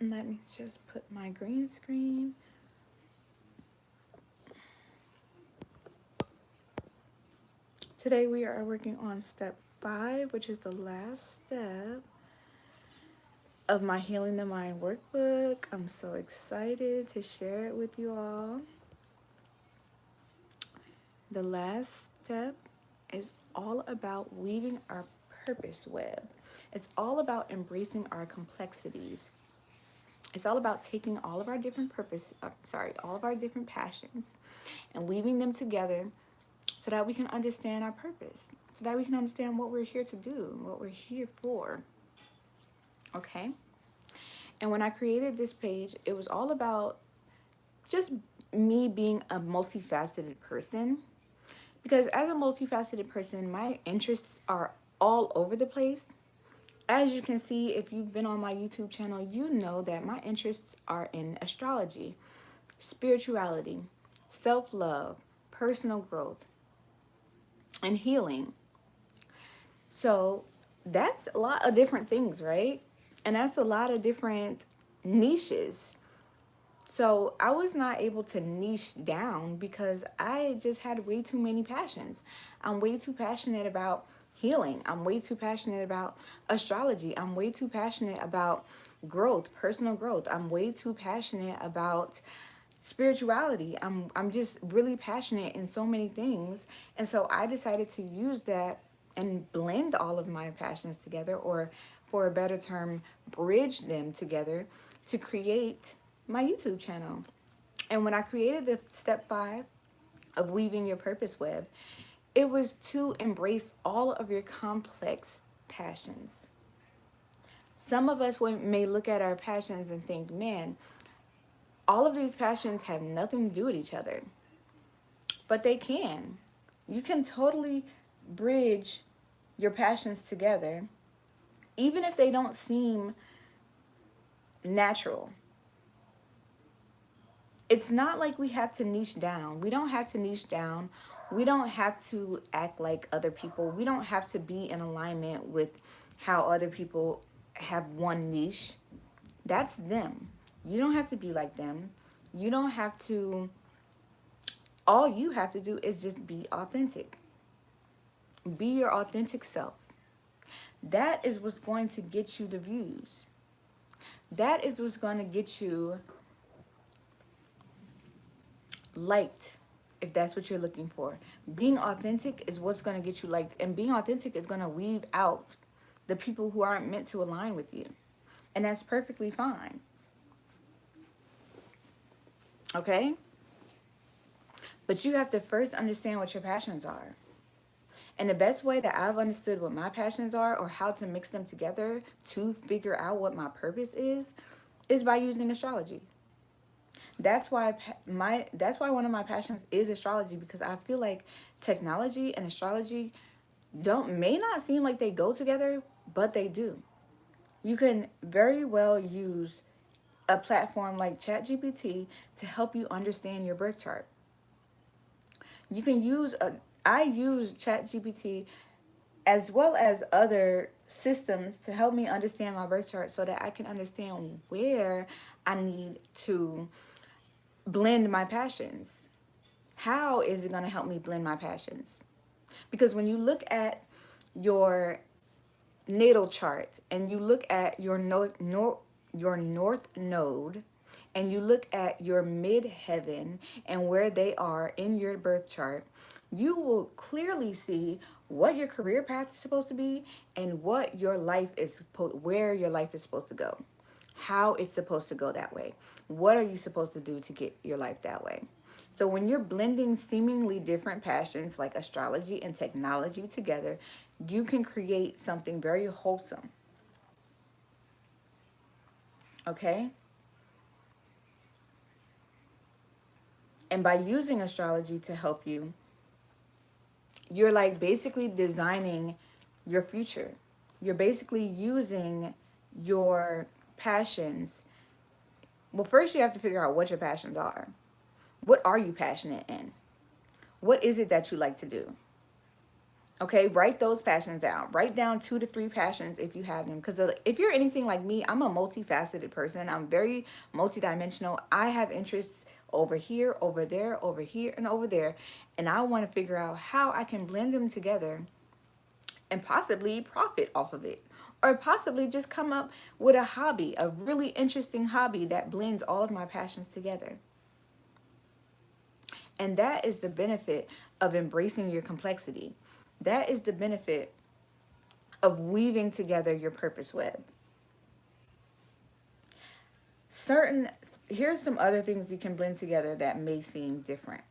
Let me just put my green screen. Today we are working on step 5, which is the last step of my Healing the Mind workbook. I'm so excited to share it with you all. The last step is all about weaving our purpose web. It's all about embracing our complexities. It's all about taking all of our different all of our different passions and weaving them together so that we can understand our purpose, so that we can understand what we're here to do, what we're here for. Okay? And when I created this page, it was all about just me being a multifaceted person. Because as a multifaceted person, my interests are all over the place. As you can see, if you've been on my YouTube channel, you know that my interests are in astrology, spirituality, self-love, personal growth, and healing. So that's a lot of different things, right? And that's a lot of different niches. So I was not able to niche down because I just had way too many passions. I'm way too passionate about healing. I'm way too passionate about astrology. I'm way too passionate about growth, personal growth. I'm way too passionate about spirituality. I'm just really passionate in so many things. And so I decided to use that and blend all of my passions together, or for a better term, bridge them together to create my YouTube channel. And when I created the step 5 of weaving your purpose web, it was to embrace all of your complex passions. Some of us may look at our passions and think, man, all of these passions have nothing to do with each other. But they can. You can totally bridge your passions together, even if they don't seem natural. It's not like we have to niche down. We don't have to niche down. We don't have to act like other people. We don't have to be in alignment with how other people have one niche. That's them. You don't have to be like them. You don't have to, all you have to do is just be authentic. Be your authentic self. That is what's going to get you the views. That is what's going to get you liked, if that's what you're looking for. Being authentic is what's going to get you liked, and being authentic is going to weed out the people who aren't meant to align with you, and that's perfectly fine. Okay? But you have to first understand what your passions are. And the best way that I've understood what my passions are, or how to mix them together to figure out what my purpose is by using astrology. That's why one of my passions is astrology, because I feel like technology and astrology may not seem like they go together, but they do. You can very well use a platform like ChatGPT to help you understand your birth chart. You can I use ChatGPT as well as other systems to help me understand my birth chart, so that I can understand where I need to blend my passions. How is it going to help me blend my passions? Because when you look at your natal chart and you look at your north node, and you look at your midheaven and where they are in your birth chart, you will clearly see what your career path is supposed to be and what your life is where your life is supposed to go. How it's supposed to go that way. What are you supposed to do to get your life that way? So when you're blending seemingly different passions like astrology and technology together, you can create something very wholesome. Okay? And by using astrology to help you, you're like basically designing your future. You're basically using your passions. Well, first you have to figure out what your passions are. What are you passionate in? What is it that you like to do? Okay, write those passions down. Write down 2 to 3 passions if you have them. Because if you're anything like me, I'm a multifaceted person. I'm very multidimensional. I have interests over here, over there, over here, and over there. And I want to figure out how I can blend them together and possibly profit off of it. Or possibly just come up with a hobby, a really interesting hobby that blends all of my passions together. And that is the benefit of embracing your complexity. That is the benefit of weaving together your purpose web. Certain Here's some other things you can blend together that may seem different.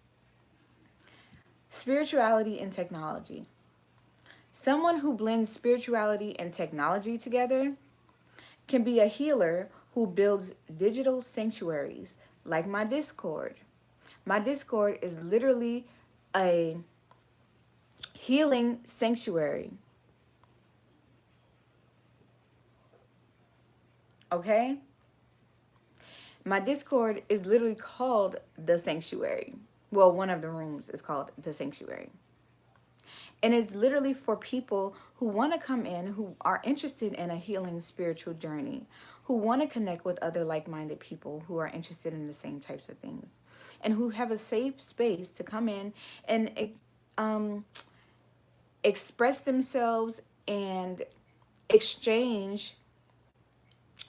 Spirituality and technology. Someone who blends spirituality and technology together can be a healer who builds digital sanctuaries like my Discord. My Discord is literally a healing sanctuary. Okay? My Discord is literally called The Sanctuary. Well, one of the rooms is called The Sanctuary. And it's literally for people who want to come in, who are interested in a healing spiritual journey, who want to connect with other like-minded people who are interested in the same types of things, and who have a safe space to come in and express themselves and exchange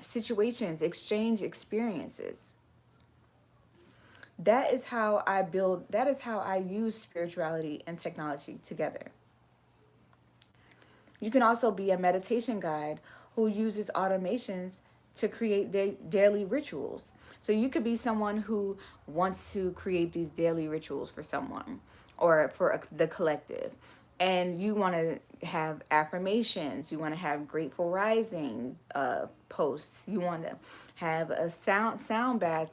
situations, exchange experiences. That is how I use spirituality and technology together. You can also be a meditation guide who uses automations to create daily rituals. So you could be someone who wants to create these daily rituals for someone or for the collective. And you want to have affirmations. You want to have grateful rising posts. You want to have a sound bath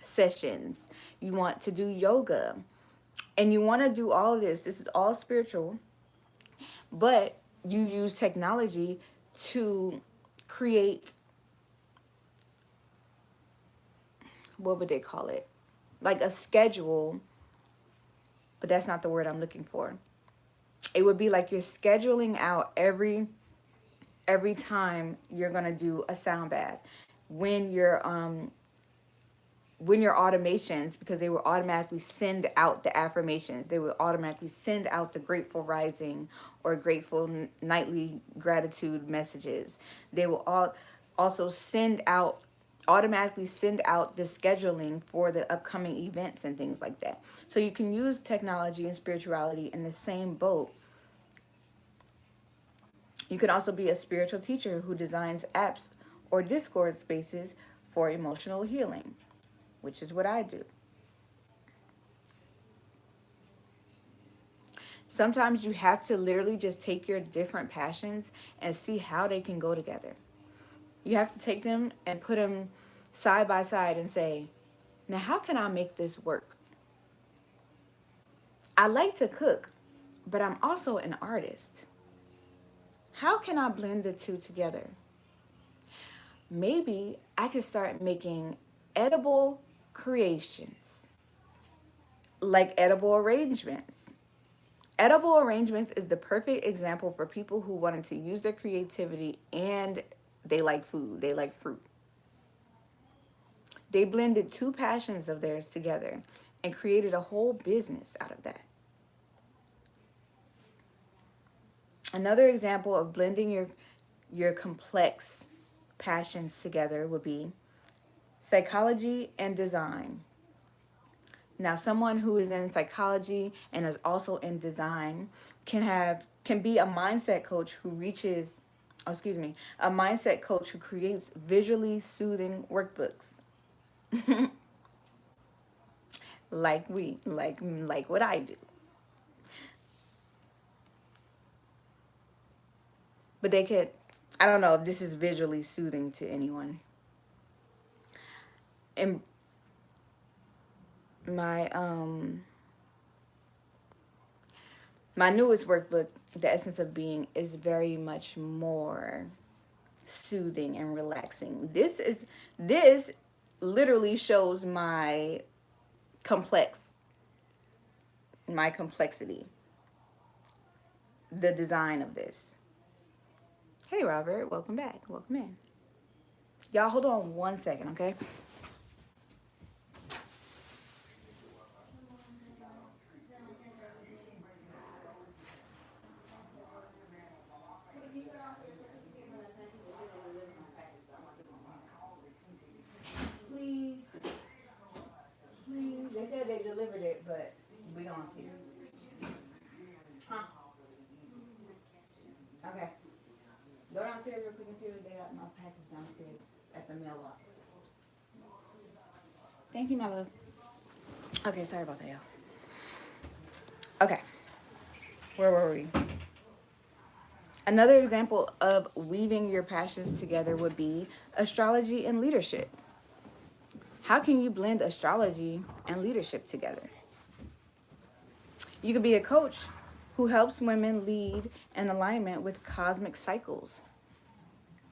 sessions. You want to do yoga. And you want to do all of this. This is all spiritual. But you use technology to create, what would they call it? Like a schedule, but that's not the word I'm looking for. It would be like you're scheduling out every time you're gonna do a sound bath. When your automations, because they will automatically send out the affirmations, they will automatically send out the grateful rising or grateful nightly gratitude messages. They will also automatically send out the scheduling for the upcoming events and things like that. So you can use technology and spirituality in the same boat. You can also be a spiritual teacher who designs apps or Discord spaces for emotional healing, which is what I do. Sometimes you have to literally just take your different passions and see how they can go together. You have to take them and put them side by side and say, now how can I make this work? I like to cook, but I'm also an artist. How can I blend the two together? Maybe I could start making edible creations, like edible arrangements. Edible arrangements is the perfect example for people who wanted to use their creativity and they like food, they like fruit. They blended 2 passions of theirs together and created a whole business out of that. Another example of blending your complex passions together would be psychology and design. Now, someone who is in psychology and is also in design can be a mindset coach who a mindset coach who creates visually soothing workbooks. like what I do. But I don't know if this is visually soothing to anyone. And my my newest workbook, The Essence of Being, is very much more soothing and relaxing. This literally shows complex my complexity. the design of this. Hey, Robert, welcome back. Welcome in. Y'all, hold on 1 second, okay? Please, please. They said they delivered it, but we don't see it. Huh? Okay. Go downstairs real quick and see if they got my package downstairs at the mailbox. Thank you, my love. Okay, sorry about that, y'all. Okay, where were we? Another example of weaving your passions together would be astrology and leadership. How can you blend astrology and leadership together? You could be a coach who helps women lead in alignment with cosmic cycles.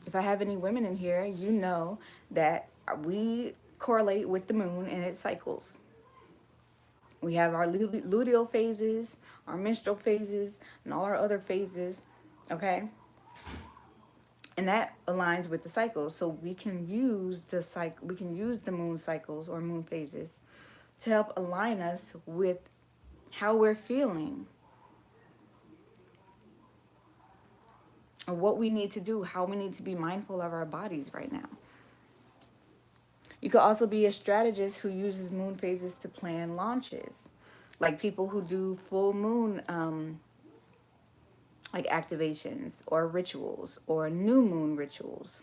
If I have any women in here, you know that we correlate with the moon and its cycles. We have our luteal phases, our menstrual phases, and all our other phases, okay? And that aligns with the cycles. So we can use the moon cycles or moon phases to help align us with how we're feeling, or what we need to do, how we need to be mindful of our bodies right now. You could also be a strategist who uses moon phases to plan launches, like people who do full moon like activations or rituals or new moon rituals.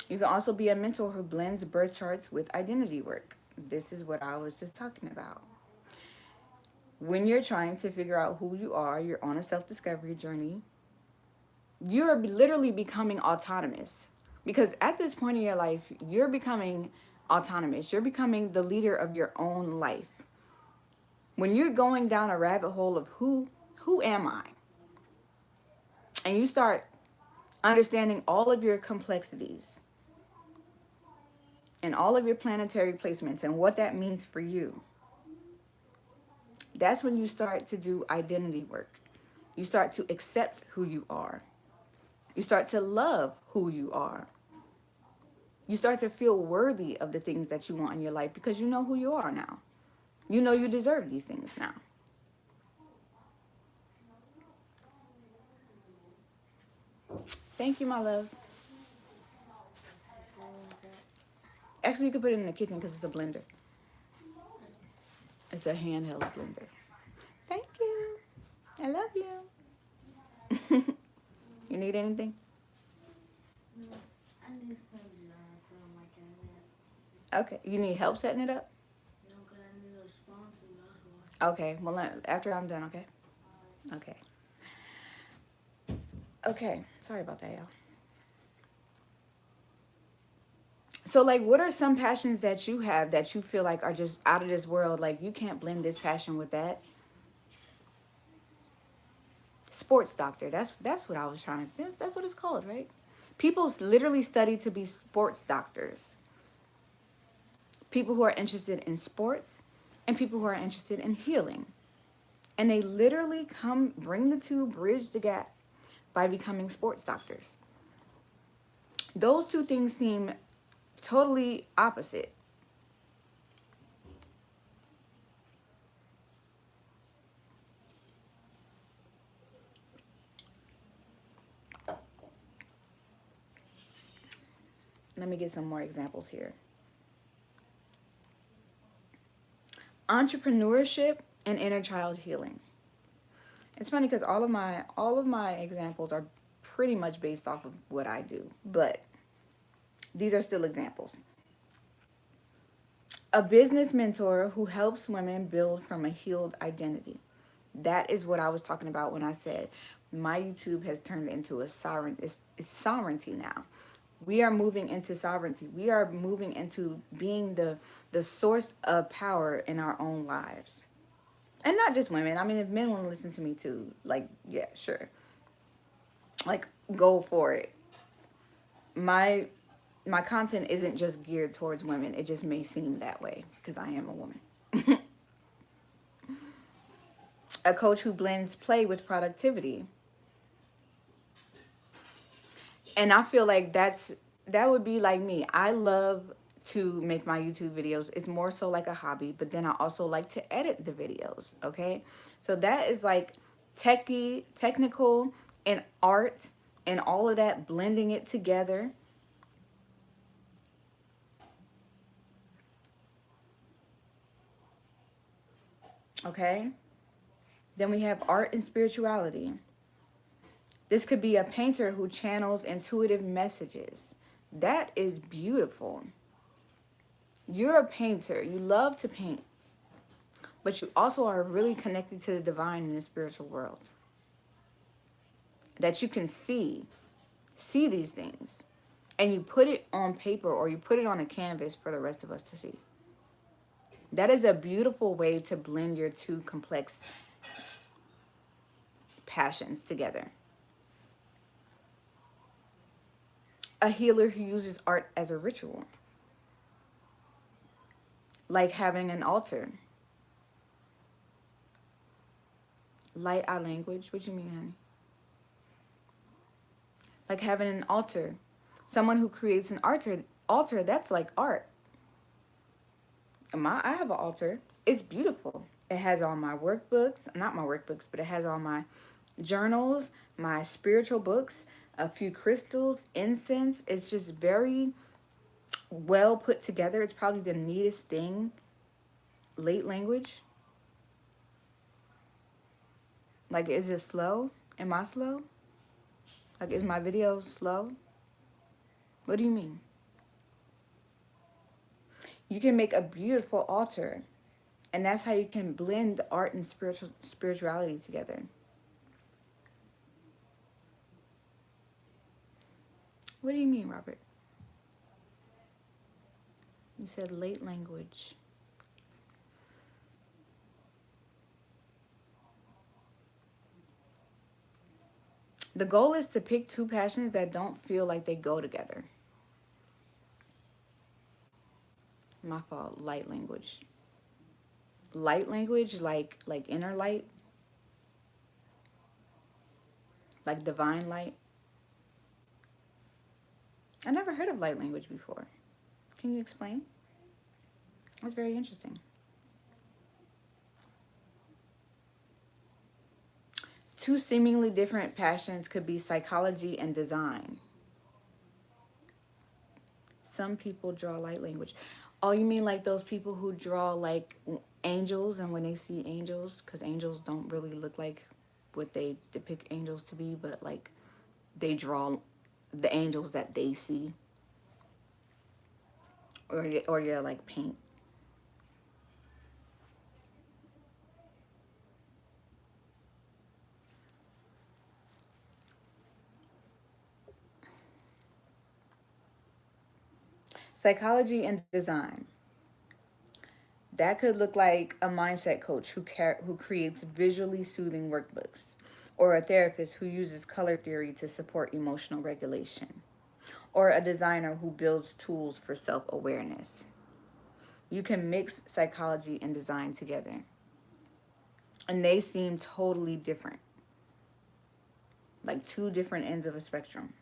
You can also be a mentor who blends birth charts with identity work. This is what I was just talking about. When you're trying to figure out who you are, you're on a self-discovery journey, you're literally becoming autonomous. Because at this point in your life, you're becoming autonomous. You're becoming the leader of your own life. When you're going down a rabbit hole of who am I? And you start understanding all of your complexities and all of your planetary placements and what that means for you. That's when you start to do identity work. You start to accept who you are. You start to love who you are. You start to feel worthy of the things that you want in your life because you know who you are now. You know you deserve these things now. Thank you, my love. Actually, you can put it in the kitchen because it's a blender. It's a handheld blender. Thank you. I love you. You need anything? No, I need some something like that. Okay. You need help setting it up? No, because I need a sponsor. That's why. Okay. Well, after I'm done, okay? Okay. Okay. Sorry about that, y'all. So, like, what are some passions that you have that you feel like are just out of this world? Like, you can't blend this passion with that. Sports doctor. That's what I was trying to. That's what it's called, right? People literally study to be sports doctors. People who are interested in sports and people who are interested in healing. And they literally bring the two, bridge the gap by becoming sports doctors. Those two things seem totally opposite. Let me get some more examples here. Entrepreneurship and inner child healing. It's funny because all of my examples are pretty much based off of what I do, but these are still examples. A business mentor who helps women build from a healed identity. That is what I was talking about when I said my YouTube has turned into a it's sovereignty now. We are moving into sovereignty. We are moving into being the source of power in our own lives. And not just women. I mean, if men want to listen to me too, like, yeah, sure. Like, go for it. My content isn't just geared towards women. It just may seem that way because I am a woman. A coach who blends play with productivity. And I feel like that would be like me. I love to make my YouTube videos. It's more so like a hobby, but then I also like to edit the videos, okay? So that is like technical and art and all of that, blending it together. Okay? Then we have art and spirituality. This could be a painter who channels intuitive messages. That is beautiful. You're a painter. You love to paint. But you also are really connected to the divine in the spiritual world. That you can see these things. And you put it on paper or you put it on a canvas for the rest of us to see. That is a beautiful way to blend your two complex passions together. A healer who uses art as a ritual. Like having an altar. Light eye language. What you mean, honey? Like having an altar. Someone who creates an altar, that's like art. I have an altar. It's beautiful. It has all my workbooks, not my workbooks, but it has all my journals, my spiritual books, a few crystals, incense. It's just very well put together. It's probably the neatest thing. Late language. Like, is it slow? Am I slow? Like, is my video slow? What do you mean? You can make a beautiful altar. And that's how you can blend the art and spirituality together. What do you mean, Robert? You said late language. The goal is to pick two passions that don't feel like they go together. My fault. Light language. Light language, like inner light, like divine light. I never heard of light language before. Can you explain? That's very interesting. Two seemingly different passions could be psychology and design. Some people draw light language. Oh, you mean like those people who draw like angels, and when they see angels, because angels don't really look like what they depict angels to be, but like they draw the angels that they see, or you're like paint. Psychology and design. That could look like a mindset coach who creates visually soothing workbooks, or a therapist who uses color theory to support emotional regulation, or a designer who builds tools for self-awareness. You can mix psychology and design together, and they seem totally different, like two different ends of a spectrum.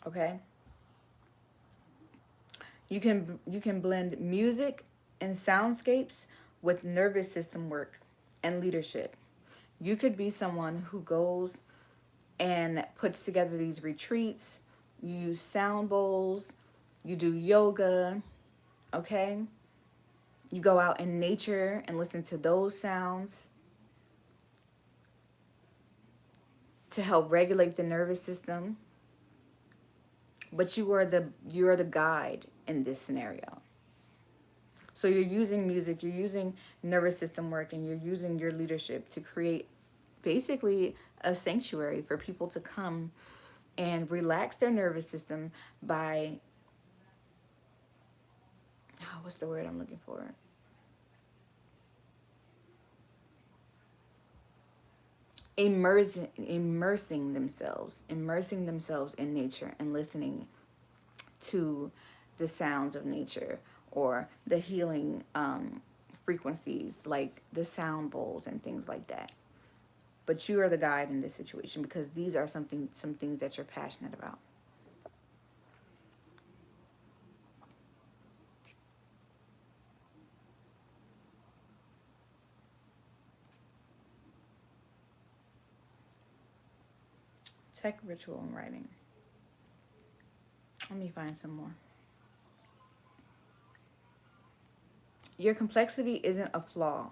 Okay? You can blend music and soundscapes with nervous system work and leadership. You could be someone who goes and puts together these retreats. You use sound bowls, you do yoga, okay? You go out in nature and listen to those sounds to help regulate the nervous system. But you're the guide in this scenario. So you're using music, you're using nervous system work, and you're using your leadership to create basically a sanctuary for people to come and relax their nervous system by, oh, what's the word I'm looking for? immersing themselves in nature and listening to the sounds of nature or the healing frequencies like the sound bowls and things like that. But you are the guide in this situation because these are some things that you're passionate about. Tech, ritual, and writing. Let me find some more. Your complexity isn't a flaw.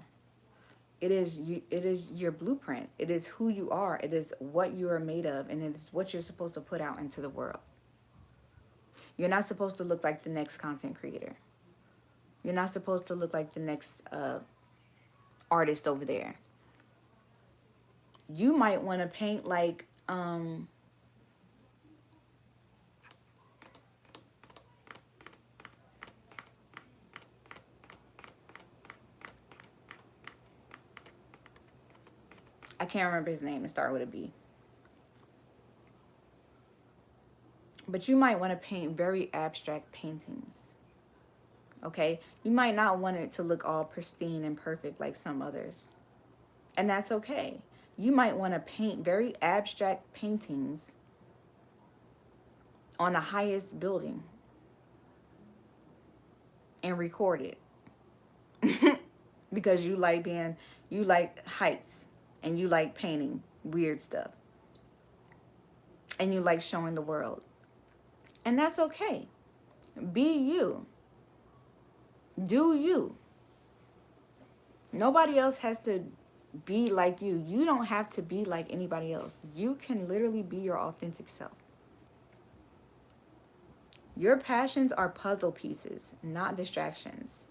It is you. It is your blueprint. It is who you are. It is what you are made of, and it is what you're supposed to put out into the world. You're not supposed to look like the next content creator. You're not supposed to look like the next artist over there. You might want to paint like I can't remember his name. It started with a B. But you might want to paint very abstract paintings. Okay? You might not want it to look all pristine and perfect like some others. And that's okay. You might want to paint very abstract paintings on the highest building and record it. Because you like heights and you like painting weird stuff. And you like showing the world. And that's okay. Be you. Do you. Nobody else has to be like you. You don't have to be like anybody else. You can literally be your authentic self. Your passions are puzzle pieces, not distractions.